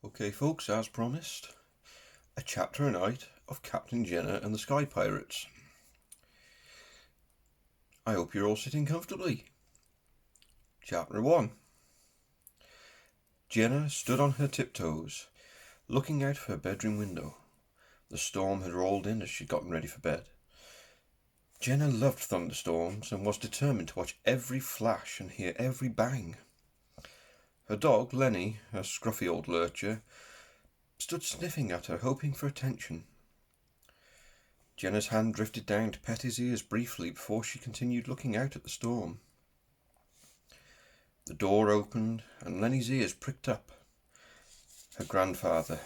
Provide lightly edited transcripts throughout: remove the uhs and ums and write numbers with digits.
Okay folks, as promised, a chapter a night of Captain Jenna and the Sky Pirates. I hope you're all sitting comfortably. Chapter 1. Jenna stood on her tiptoes, looking out of her bedroom window. The storm had rolled in as she'd gotten ready for bed. Jenna loved thunderstorms and was determined to watch every flash and hear every bang. Her dog, Lenny, a scruffy old lurcher, stood sniffing at her, hoping for attention. Jenna's hand drifted down to pet his ears briefly before she continued looking out at the storm. The door opened and Lenny's ears pricked up. Her grandfather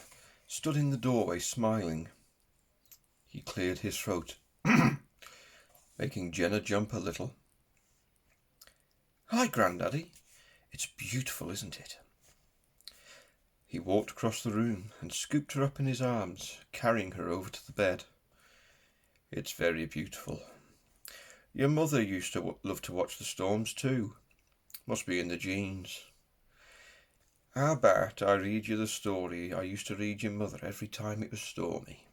stood in the doorway smiling. He cleared his throat, making Jenna jump a little. "Hi, Grandaddy. It's beautiful, isn't it?" He walked across the room and scooped her up in his arms, carrying her over to the bed. "It's very beautiful. Your mother used to love to watch the storms too. Must be in the genes. How about I read you the story I used to read your mother every time it was stormy?"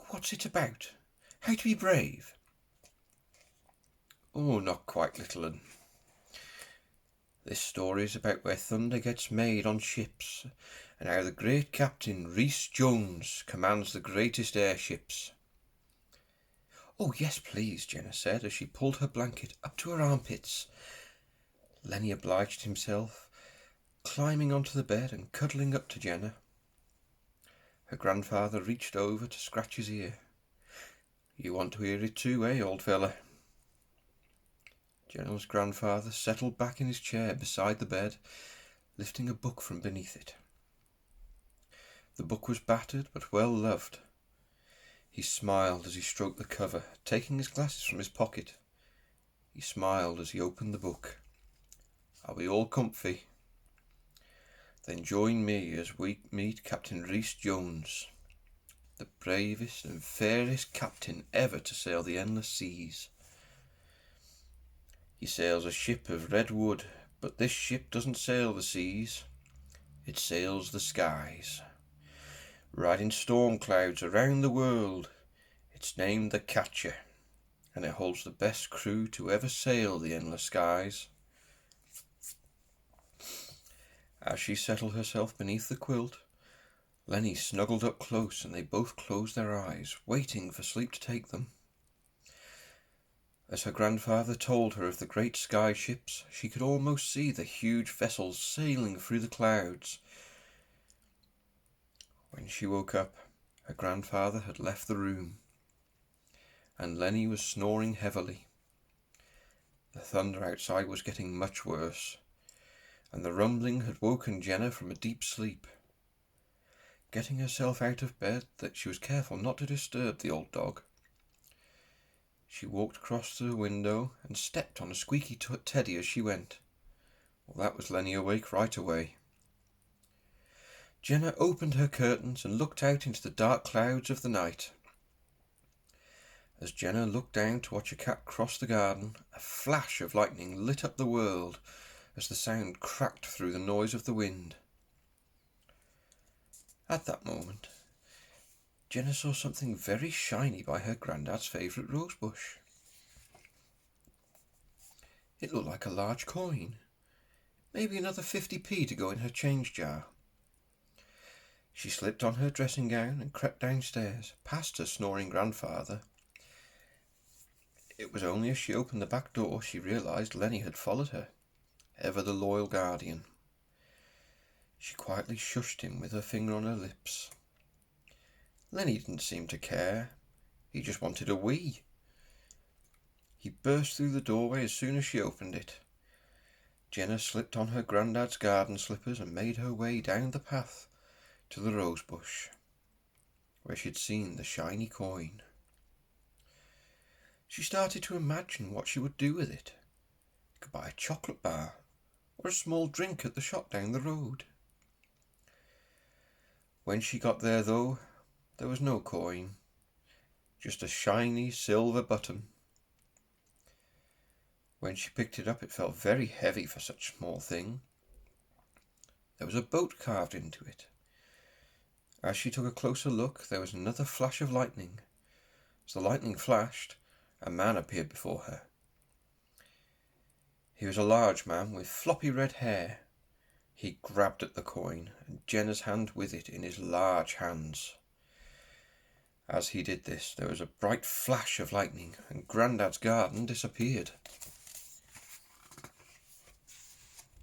"What's it about? How to be brave?" "Oh, not quite, little un. This story is about where thunder gets made on ships, and how the great captain Rhys Jones commands the greatest airships." "Oh, yes, please," Jenna said as she pulled her blanket up to her armpits. Lenny obliged himself, climbing onto the bed and cuddling up to Jenna. Her grandfather reached over to scratch his ear. "You want to hear it too, eh, old fella?" Jenna's grandfather settled back in his chair beside the bed, lifting a book from beneath it. The book was battered but well loved. He smiled as he stroked the cover, taking his glasses from his pocket. He smiled as he opened the book. "Are we all comfy? Then join me as we meet Captain Rhys Jones, the bravest and fairest captain ever to sail the endless seas. He sails a ship of red wood, but this ship doesn't sail the seas. It sails the skies. Riding storm clouds around the world, it's named the Catcher, and it holds the best crew to ever sail the endless skies." As she settled herself beneath the quilt, Lenny snuggled up close and they both closed their eyes, waiting for sleep to take them. As her grandfather told her of the great sky ships, she could almost see the huge vessels sailing through the clouds. When she woke up, her grandfather had left the room, and Lenny was snoring heavily. The thunder outside was getting much worse, and the rumbling had woken Jenna from a deep sleep. Getting herself out of bed, that she was careful not to disturb the old dog. She walked across to the window and stepped on a squeaky teddy as she went. Well, that was Lenny awake right away. Jenna opened her curtains and looked out into the dark clouds of the night. As Jenna looked down to watch a cat cross the garden, a flash of lightning lit up the world as the sound cracked through the noise of the wind. At that moment, Jenna saw something very shiny by her granddad's favourite rosebush. It looked like a large coin, maybe another 50p to go in her change jar. She slipped on her dressing gown and crept downstairs, past her snoring grandfather. It was only as she opened the back door she realised Lenny had followed her, ever the loyal guardian. She quietly shushed him with her finger on her lips. Lenny didn't seem to care. He just wanted a wee. He burst through the doorway as soon as she opened it. Jenna slipped on her granddad's garden slippers and made her way down the path to the rosebush, where she'd seen the shiny coin. She started to imagine what she would do with it. She could buy a chocolate bar or a small drink at the shop down the road. When she got there, though, there was no coin, just a shiny silver button. When she picked it up, it felt very heavy for such a small thing. there was a boat carved into it. As she took a closer look, there was another flash of lightning. As the lightning flashed, a man appeared before her. He was a large man with floppy red hair. He grabbed at the coin, and Jenna's hand with it in his large hands. As he did this, there was a bright flash of lightning, and Grandad's garden disappeared.